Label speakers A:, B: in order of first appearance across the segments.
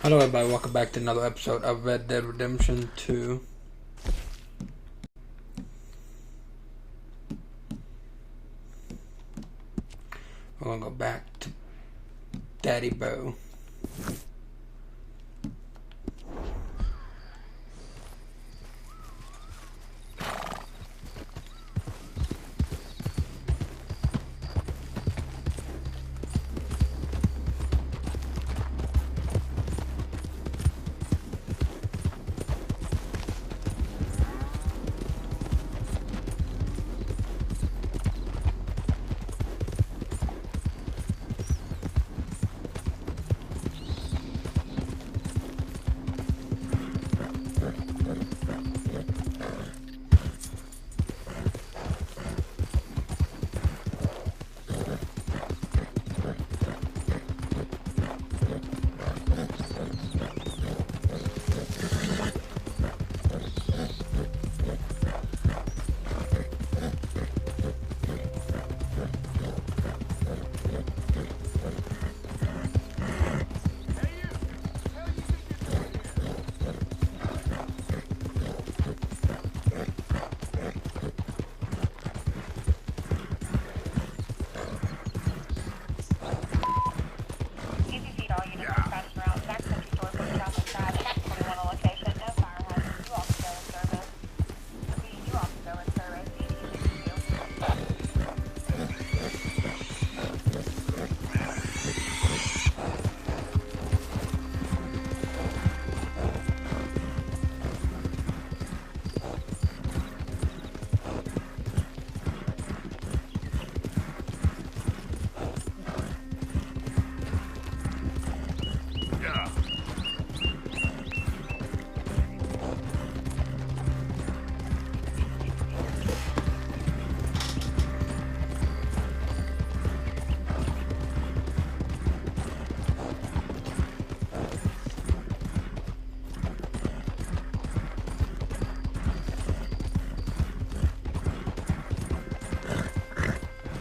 A: Hello everybody, welcome back to another episode of Red Dead Redemption 2. We're gonna go back to Daddy Bo.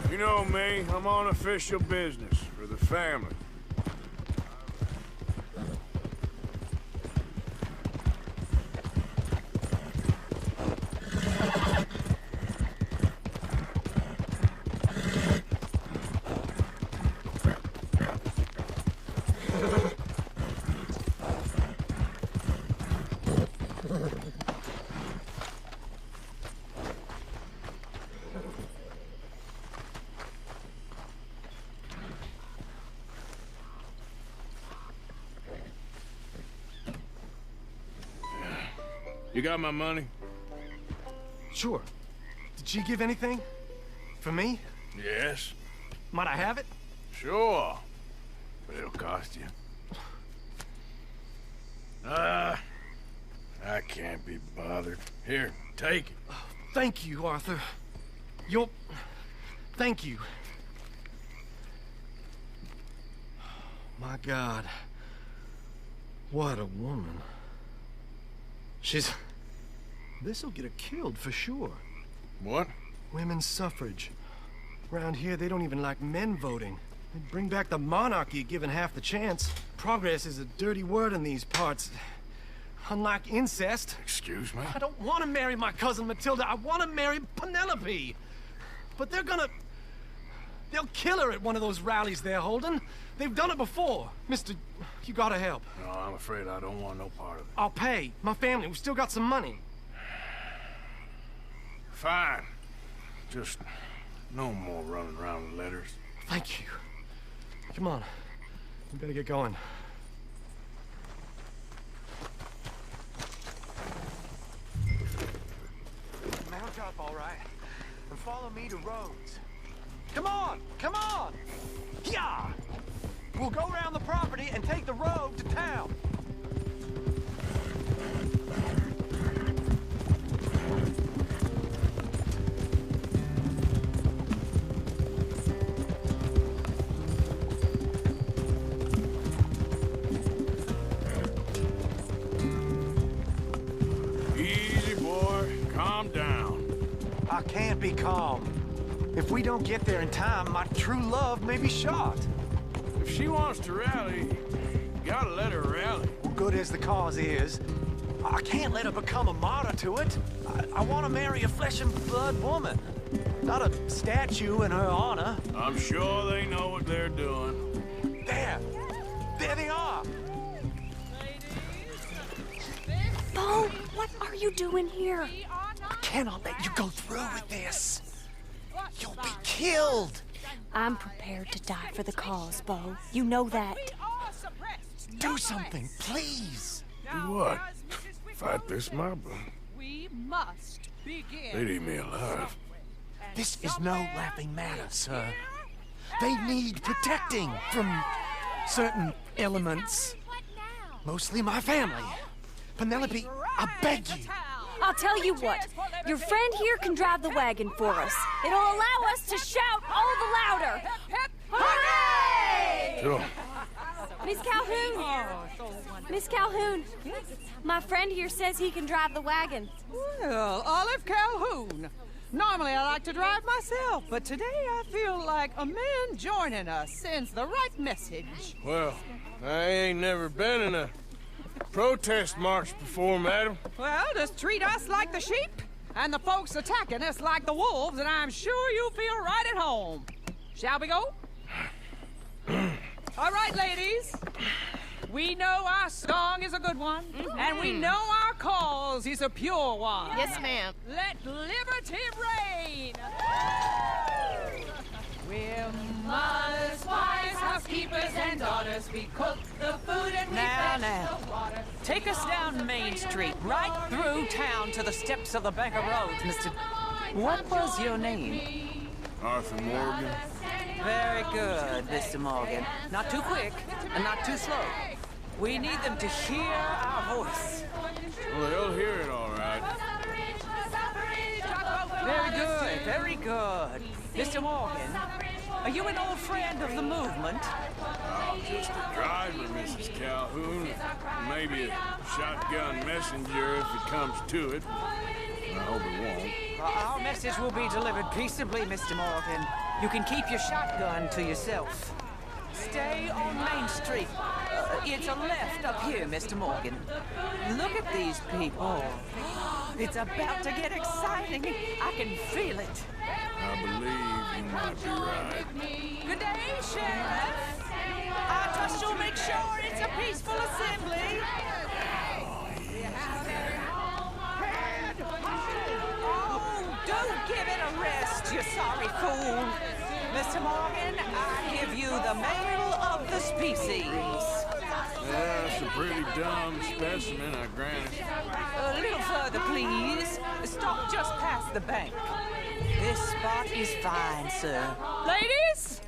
B: You know me, I'm on official business for the family. You got my money?
C: Sure. Did she give anything? For me?
B: Yes.
C: Might I have it?
B: Sure. But it'll cost you. I can't be bothered. Here, take it.
C: Thank you, Arthur. Thank you. My God. What a woman. This'll get her killed for sure.
B: What?
C: Women's suffrage. Around here, they don't even like men voting. They'd bring back the monarchy given half the chance. Progress is a dirty word in these parts. Unlike incest.
B: Excuse me?
C: I don't want to marry my cousin Matilda. I want to marry Penelope. But they'll kill her at one of those rallies they're holding. They've done it before. Mister, you gotta help.
B: No, I'm afraid I don't want no part of it.
C: I'll pay. My family, we've still got some money.
B: Fine. Just no more running around with letters.
C: Thank you. Come on. We better get going. Mount up, all right. And follow me to Rhodes. Come on! Come on! Yeah! We'll go around the property and take the road to town.
B: Easy, boy. Calm down.
C: I can't be calm. If we don't get there in time, my true love may be shot.
B: If she wants to rally, you gotta let her rally.
C: as the cause is, I can't let her become a martyr to it. I want to marry a flesh and blood woman, not a statue in her honor.
B: I'm sure they know what they're doing.
C: There they are.
D: Bo, what are you doing here?
C: I cannot let you go through with this. You'll be killed.
D: I'm prepared to die for the cause, Bo. You know that.
C: Do something, please.
B: Do what? Fight this mob?
E: We must begin.
B: They'd eat me alive.
C: This is no laughing matter, sir. They need protecting from certain elements. Mostly my family. Penelope, I beg you.
D: I'll tell you what. Your friend here can drive the wagon for us. It'll allow us to shout all the louder. Hooray!
B: Sure.
D: Miss Calhoun! Miss Calhoun, my friend here says he can drive the wagon.
E: Well, Olive Calhoun. Normally I like to drive myself, but today I feel like a man joining us sends the right message.
B: Well, I ain't never been in a protest march before, madam.
E: Well, just treat us like the sheep, and the folks attacking us like the wolves, and I'm sure you'll feel right at home. Shall we go? All right, ladies. We know our song is a good one, and we know our cause is a pure one.
F: Yes, ma'am.
E: Let liberty reign! We're mothers, wives, housekeepers, and daughters. We cook the food and we fetch the water. Take us down Main Street, right through town to the steps of the Bank of Roads, Mr. What was your name?
B: Arthur Morgan.
E: Very good, Mr. Morgan. Not too quick and not too slow. We need them to hear our voice.
B: Well, they'll hear it all right.
E: Very good, very good. Mr. Morgan, are you an old friend of the movement?
B: I'm just a driver, Mrs. Calhoun. Maybe a shotgun messenger if it comes to it. I hope it won't.
E: Our message will be delivered peaceably, Mr. Morgan. You can keep your shotgun to yourself. Stay on Main Street. It's a left up here, Mr. Morgan. Look at these people. It's about to get exciting. I can feel it.
B: I believe you might be right.
E: Good day, Sheriff. I trust you'll make sure it's a peaceful assembly. Oh, don't give it a rest, you sorry fool. Mr. Morgan, I give you the male of the species.
B: That's a pretty dumb specimen, I grant it.
E: A little further, please. Stop just past the bank. This spot is fine, sir. Ladies,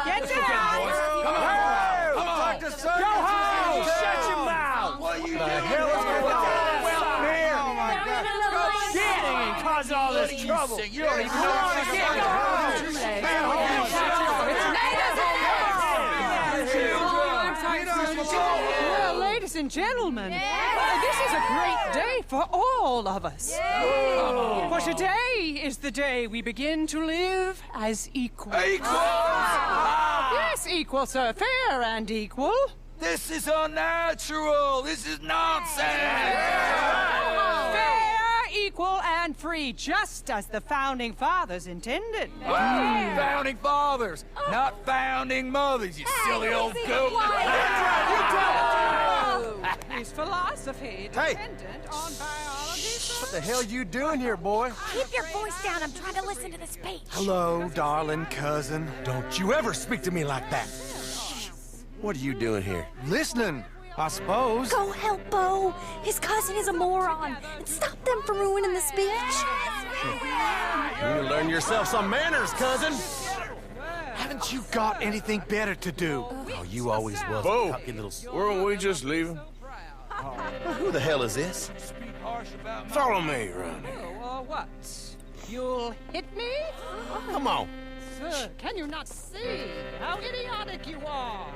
E: get down!
C: Come on! Go home! Shut your mouth! What are you doing? The hell is going on out here? Oh my God! Go shitting and cause all this trouble. You don't even know how to get
E: Well, ladies and gentlemen, this is a great day for all of us. For today is the day we begin to live as equals. Yes, equal, sir. Fair and equal.
G: This is unnatural. This is nonsense.
E: Fair, equal, and free, just as the Founding Fathers intended.
G: Founding fathers, not founding mothers, you silly old goat.
E: Is philosophy dependent on biology?
C: What the hell you doing here, boy?
D: Keep your voice down. I'm trying to listen to the speech.
C: Hello, darling cousin.
H: Don't you ever speak to me like that. What are you doing here?
C: Listening, I suppose.
D: Go help Bo. His cousin is a moron. And stop them from ruining the speech.
H: You learn yourself some manners, cousin.
C: Haven't you got anything better to do?
H: Oh, you always was
B: Bo,
H: a cocky little...
B: weren't we just leaving?
H: Who the hell is this?
B: Follow me around here.
E: What? You'll hit me?
H: Come on.
E: Sir, can you not see how idiotic you are?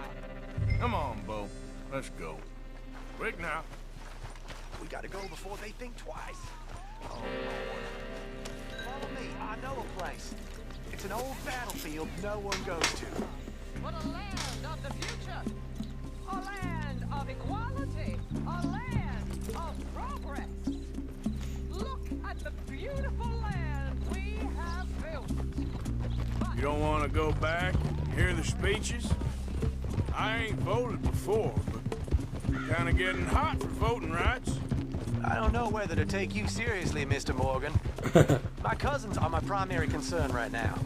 B: Come on, Bo. Let's go. Quick now.
C: We gotta go before they think twice. Oh, Lord. Follow me. I know a place. It's an old battlefield no one goes to.
E: What a land of the future! A land of equality! A
B: don't want to go back and hear the speeches? I ain't voted before, but kind of getting hot for voting rights.
C: I don't know whether to take you seriously, Mr. Morgan. My cousins are my primary concern right now.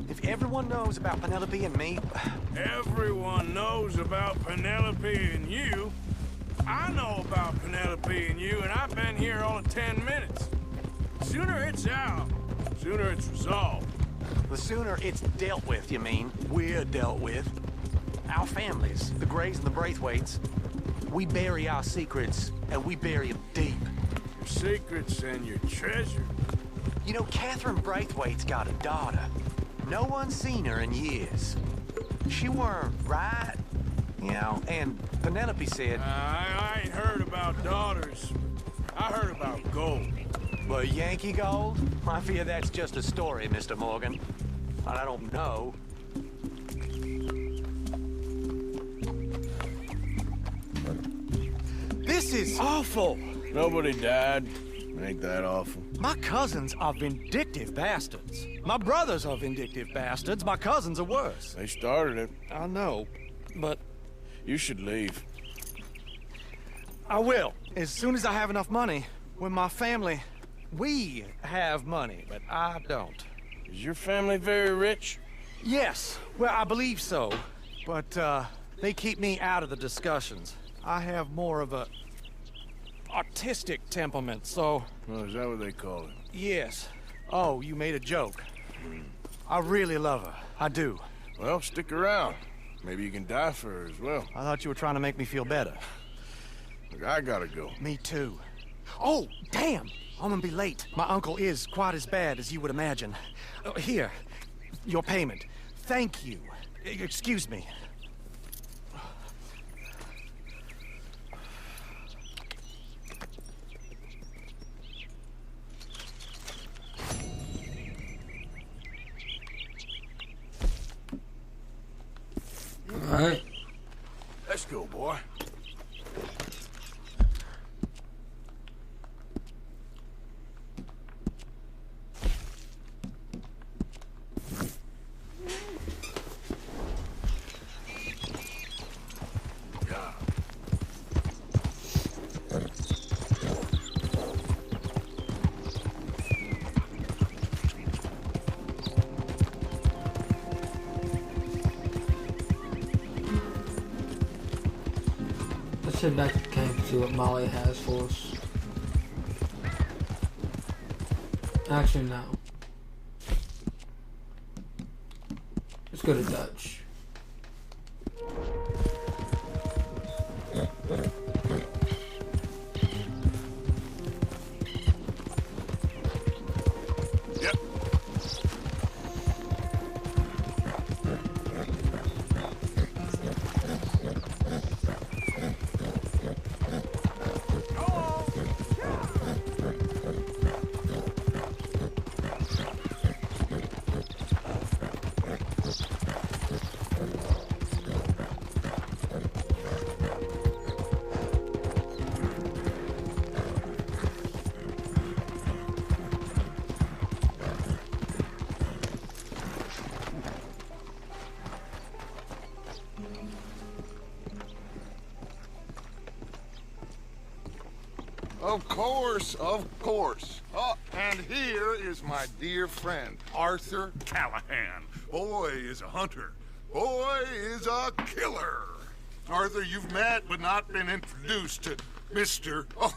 C: If everyone knows about Penelope and me...
B: Everyone knows about Penelope and you. I know about Penelope and you, and I've been here all of 10 minutes. Sooner it's out, sooner it's resolved.
C: The sooner it's dealt with, you mean? We're dealt with. Our families, the Grays and the Braithwaites, we bury our secrets, and we bury them deep.
B: Your secrets and your treasure.
C: You know, Catherine Braithwaite's got a daughter. No one's seen her in years. She weren't right, you know, and Penelope said...
B: I ain't heard about daughters. I heard about gold.
C: But Yankee gold? I fear that's just a story, Mr. Morgan. And I don't know. This is awful!
B: Nobody died. Ain't that awful?
C: My cousins are vindictive bastards. My brothers are vindictive bastards. My cousins are worse.
B: They started it.
C: I know, but...
B: You should leave.
C: I will, as soon as I have enough money. When my family... We have money, but I don't.
B: Is your family very rich?
C: Yes, well, I believe so. But, they keep me out of the discussions. I have more of a... artistic temperament, so...
B: Oh, is that what they call it?
C: Yes. Oh, you made a joke. I really love her. I do.
B: Well, stick around. Maybe you can die for her as well.
C: I thought you were trying to make me feel better.
B: Look, I gotta go.
C: Me too. Oh, damn! I'm gonna be late. My uncle is quite as bad as you would imagine. Here, your payment. Thank you. Excuse me.
A: All right.
B: Let's go, boy.
A: Let's head back to the camp and see what Molly has for us. Actually, no. Let's go to Dutch.
F: Of course, of course. Oh, and here is my dear friend, Arthur Callahan. Boy is a hunter. Boy is a killer. Arthur, you've met but not been introduced to Mr. Oh,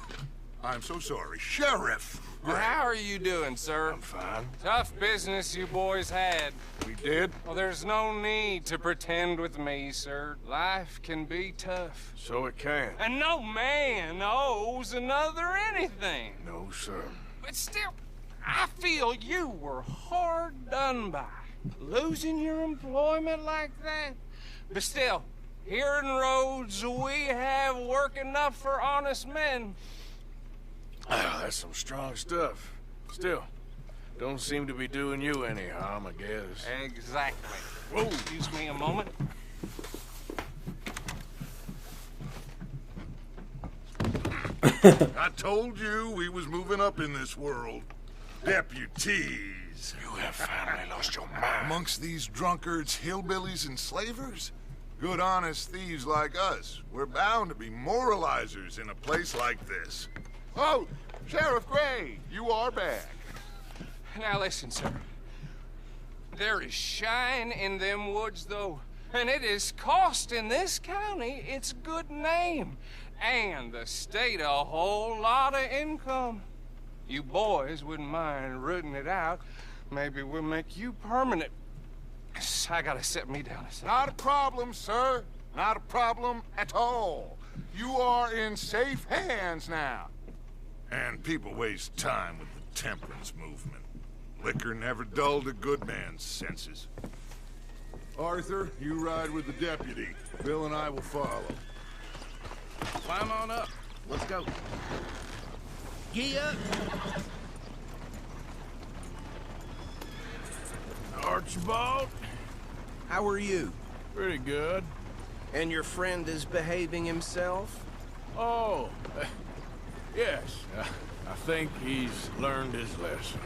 F: I'm so sorry, Sheriff
I: Well,
F: Gray.
I: how are you doing, sir?
B: I'm fine.
I: Tough business you boys had.
F: We did?
I: Well, there's no need to pretend with me, sir. Life can be tough.
B: So it can.
I: And no man owes another anything.
B: No, sir.
I: But still, I feel you were hard done by. Losing your employment like that. But still, here in Rhodes, we have work enough for honest men.
B: Ah, that's some strong stuff. Still, don't seem to be doing you any harm, I guess.
I: Exactly. Whoa, excuse me a moment.
F: I told you we was moving up in this world. Deputies. is.
B: You have finally lost your mind.
F: Amongst these drunkards, hillbillies, and slavers? Good honest thieves like us. We're bound to be moralizers in a place like this. Oh, Sheriff Gray, you are back.
I: Now listen, sir. There is shine in them woods, though. And it is costing this county its good name. And the state a whole lot of income. You boys wouldn't mind rooting it out. Maybe we'll make you permanent. I gotta set me down a second.
F: Not a problem, sir. Not a problem at all. You are in safe hands now. And people waste time with the temperance movement. Liquor never dulled a good man's senses. Arthur, you ride with the deputy. Bill and I will follow.
H: Climb on up. Let's go. Gee up.
B: Archibald?
H: How are you?
B: Pretty good.
H: And your friend is behaving himself?
B: Oh, yes. I think he's learned his lesson.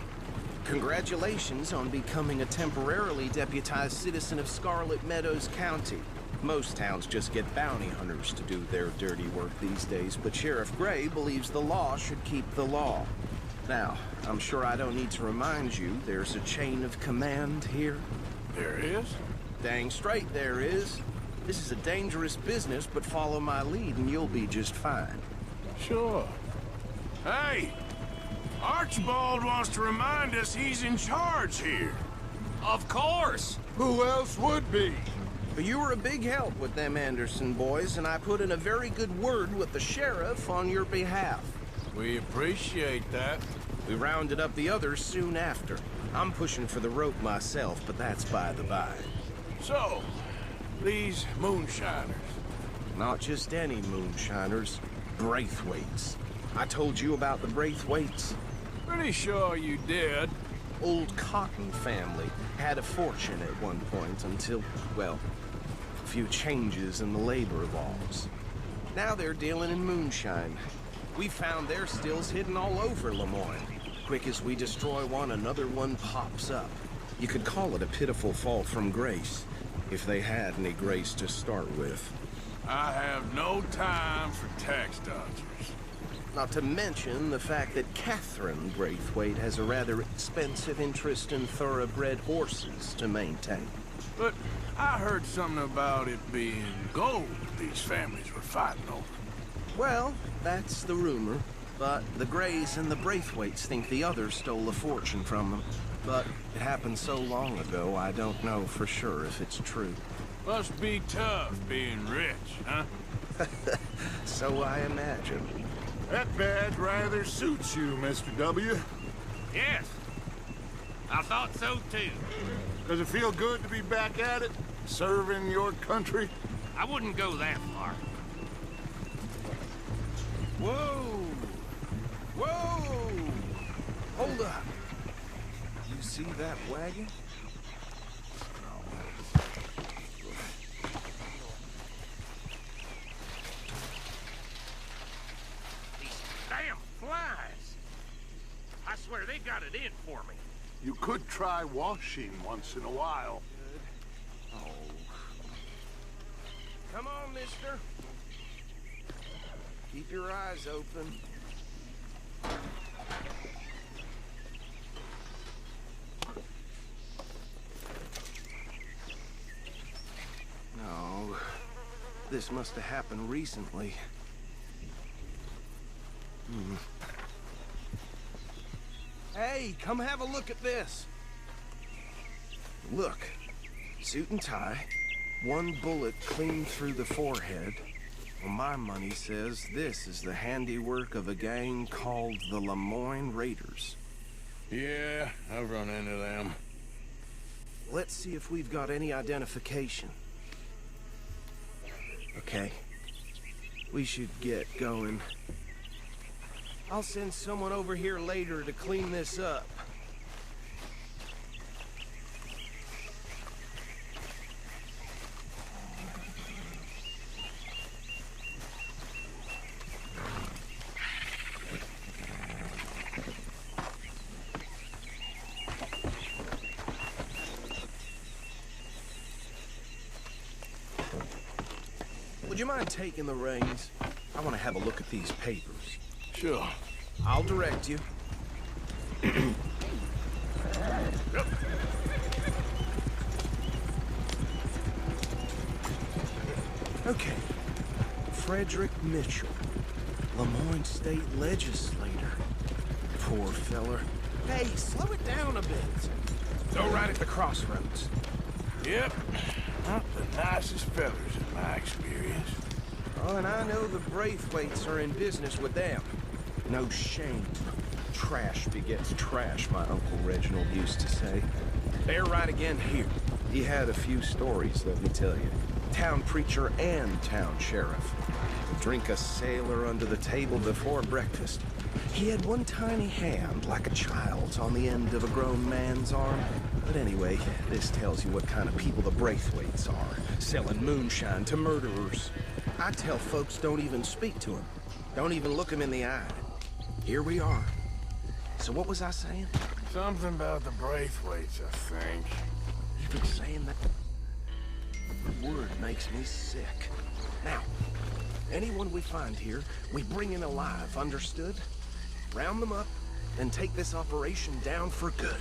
J: Congratulations on becoming a temporarily deputized citizen of Scarlet Meadows County. Most towns just get bounty hunters to do their dirty work these days, but Sheriff Gray believes the law should keep the law. Now, I'm sure I don't need to remind you there's a chain of command here.
B: There is?
J: Dang straight there is. This is a dangerous business, but follow my lead and you'll be just fine.
B: Sure. Hey! Archibald wants to remind us he's in charge here.
H: Of course!
F: Who else would be?
J: But you were a big help with them Anderson boys, and I put in a very good word with the sheriff on your behalf.
B: We appreciate that.
J: We rounded up the others soon after. I'm pushing for the rope myself, but that's by the by.
B: So, these moonshiners.
J: Not just any moonshiners, Braithwaites. I told you about the Braithwaites.
B: Pretty sure you did.
J: Old Cotton family had a fortune at one point until, well, a few changes in the labor laws. Now they're dealing in moonshine. We found their stills hidden all over Lemoyne. Quick as we destroy one, another one pops up. You could call it a pitiful fall from grace, if they had any grace to start with.
B: I have no time for tax dodgers.
J: Not to mention the fact that Catherine Braithwaite has a rather expensive interest in thoroughbred horses to maintain.
B: But I heard something about it being gold these families were fighting over.
J: Well, that's the rumor. But the Grays and the Braithwaites think the others stole a fortune from them. But it happened so long ago, I don't know for sure if it's true.
B: Must be tough being rich, huh?
J: So I imagine.
F: That badge rather suits you, Mr. W.
H: Yes. I thought so too.
F: Does it feel good to be back at it? Serving your country?
H: I wouldn't go that far.
J: Whoa! Whoa! Hold up. You see that wagon?
H: Damn flies! I swear they got it in for me.
F: You could try washing once in a while.
J: Oh. Come on, mister. Keep your eyes open. No. This must have happened recently. Hey, come have a look at this. Look. Suit and tie. One bullet clean through the forehead. Well, my money says this is the handiwork of a gang called the Lemoyne Raiders.
B: Yeah, I've run into them.
J: Let's see if we've got any identification. Okay. We should get going. I'll send someone over here later to clean this up. Would you mind taking the reins? I want to have a look at these papers.
B: Sure.
J: I'll direct you. Okay. Frederick Mitchell, Lemoyne State Legislator. Poor feller. Hey, slow it down a bit. Go right at the crossroads.
B: Yep. Not the nicest fellers in my experience.
J: Oh, and I know the Braithwaites are in business with them. No shame. Trash begets trash, my Uncle Reginald used to say. They're right again here. He had a few stories, let me tell you. Town preacher and town sheriff. Drink a sailor under the table before breakfast. He had one tiny hand, like a child's, on the end of a grown man's arm. But anyway, this tells you what kind of people the Braithwaites are. Selling moonshine to murderers. I tell folks don't even speak to him. Don't even look him in the eye. Here we are. So what was I saying?
B: Something about the Braithwaites, I think.
J: You've been saying that. The word makes me sick. Now, anyone we find here, we bring in alive, understood? Round them up, and take this operation down for good.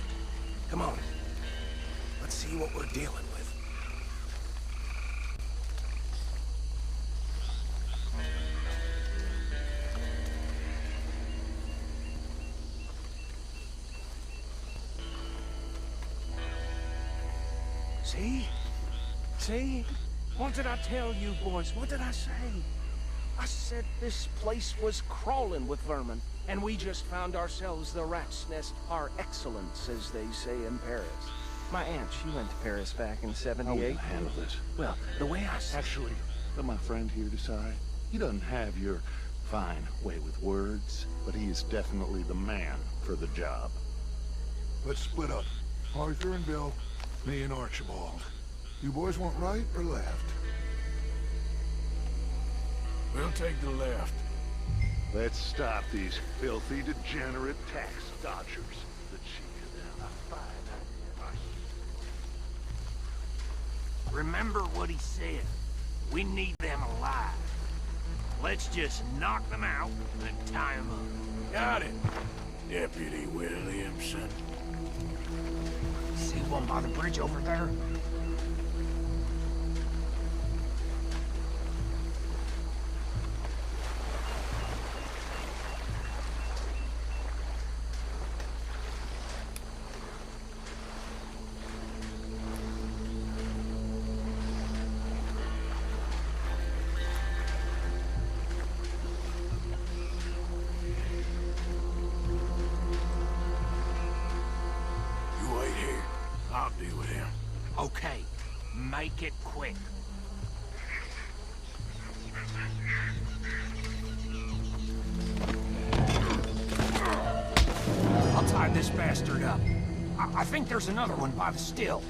J: Come on. Let's see what we're dealing with. See? See? What did I tell you, boys? What did I say? I said this place was crawling with vermin, and we just found ourselves the rat's nest par excellence, as they say in Paris. My aunt, she went to Paris back in '78.
K: How are we gonna handle this?
J: Well, the way I said...
K: Actually, let my friend here decide. He doesn't have your fine way with words, but he is definitely the man for the job.
F: Let's split up. Arthur and Bill, me and Archibald. You boys want right or left?
B: We'll take the left.
K: Let's stop these filthy, degenerate tax dodgers. The chief of them. A fine idea.
H: Remember what he said. We need them alive. Let's just knock them out and tie them up.
B: Got it, Deputy Williamson.
H: See one by the bridge over there?
B: I'll deal with him.
H: Okay, make it quick. I'll tie this bastard up. I think there's another one by the still.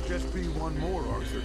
F: Just be one more, Arthur.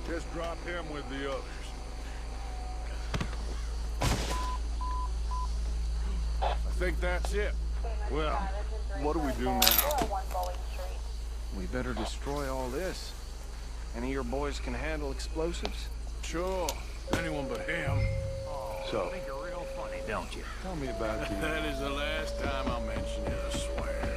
F: Just drop him with the others.
B: think that's it.
K: Well, what do we do now?
C: We better destroy all this. Any of your boys can handle explosives?
B: Sure. Anyone but him.
K: So,
H: Think you're real funny, don't you?
K: tell me about the...
B: That is the last time I'll mention it, I swear.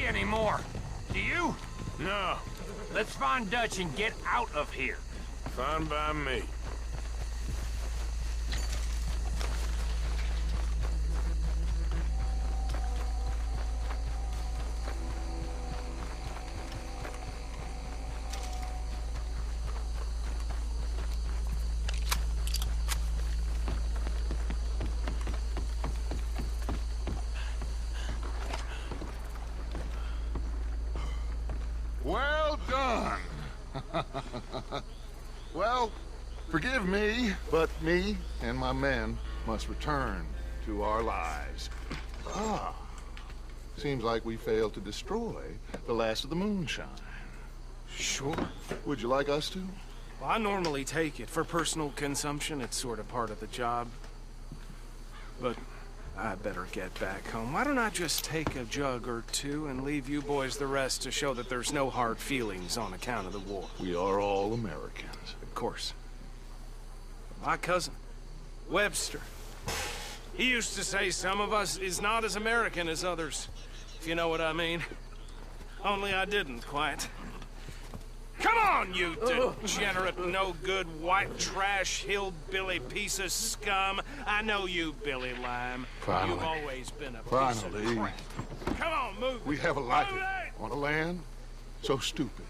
H: Anymore. Do you?
B: No.
H: Let's find Dutch and get out of here.
B: Fine by me.
F: Well done. Well, forgive me, but me and my men must return to our lives. Ah, seems like we failed to destroy the last of the moonshine.
C: Sure.
F: Would you like us to?
C: Well, I normally take it. For personal consumption, it's sort of part of the job. But I better get back home. Why don't I just take a jug or two and leave you boys the rest to show that there's no hard feelings on account of the war?
F: We are all Americans.
C: Of course. My cousin, Webster, he used to say some of us is not as American as others, if you know what I mean. Only I didn't quite. Come on, you degenerate, no-good, white trash, hillbilly piece of scum. I know you, Billy Lime.
F: Finally.
C: You've always been a piece of
F: Finally.
C: crap. Come on, move.
F: We have a life on a land so stupid,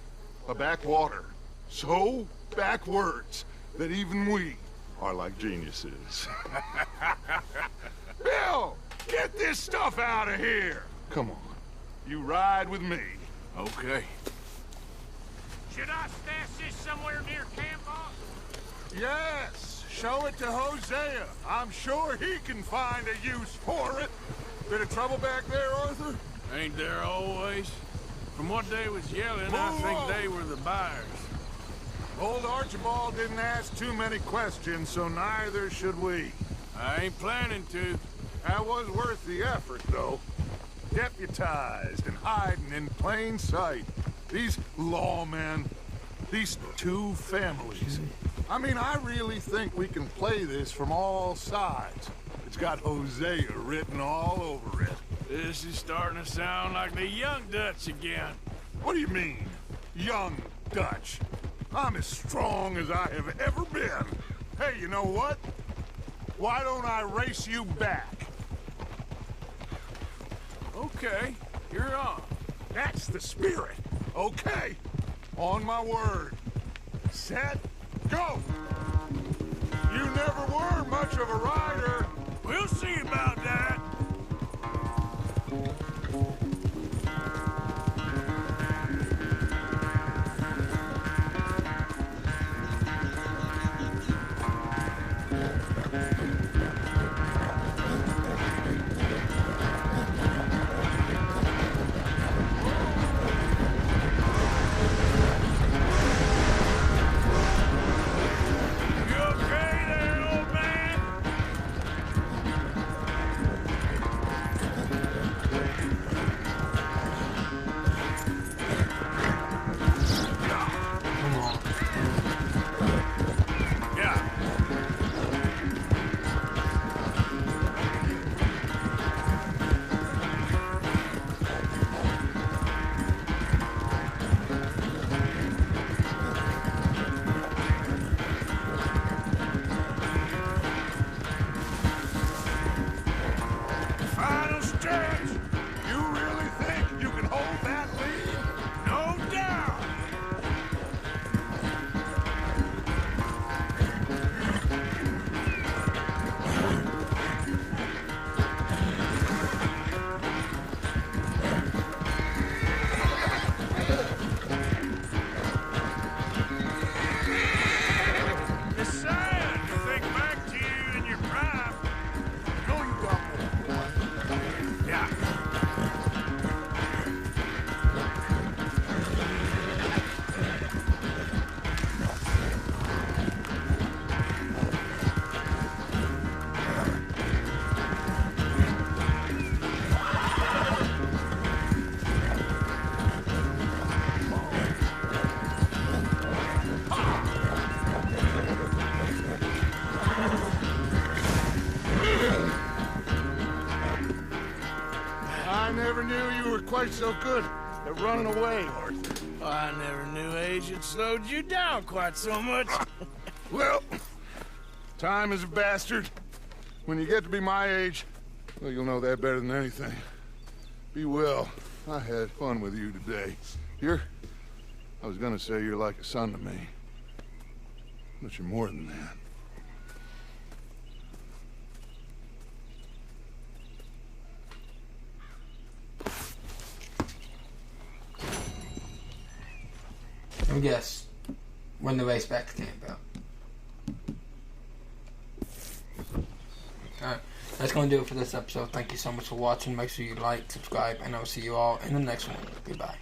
F: a backwater so backwards that even we are like geniuses. Bill, get this stuff out of here. Come on, you ride with me.
B: Okay.
H: Should I stash this somewhere near camp, boss?
F: Yes, show it to Hosea. I'm sure he can find a use for it. Bit of trouble back there, Arthur?
B: Ain't there always? From what they was yelling, I think they were the buyers.
F: Old Archibald didn't ask too many questions, so neither should we.
B: I ain't planning to.
F: That was worth the effort, though. Deputized and hiding in plain sight. These lawmen, These two families. I mean, I really think we can play this from all sides. It's got Hosea written all over it.
B: This is starting to sound like the Young Dutch again.
F: What do you mean, Young Dutch? I'm as strong as I have ever been. Hey, you know what? Why don't I race you back?
B: Okay, you're on.
F: That's the spirit. Okay, on my word. Set, go! You never were much of a rider.
B: We'll see about that.
F: I never knew you were quite so good at running away, Arthur.
B: I never knew age had slowed you down quite so much.
F: Well, time is a bastard. When you get to be my age, well, you'll know that better than anything. Be well. I had fun with you today. I was gonna say you're like a son to me. But you're more than that.
A: Let me guess. When the race back to camp out. Alright, that's going to do it for this episode. Thank you so much for watching. Make sure you like, subscribe, and I'll see you all in the next one. Goodbye.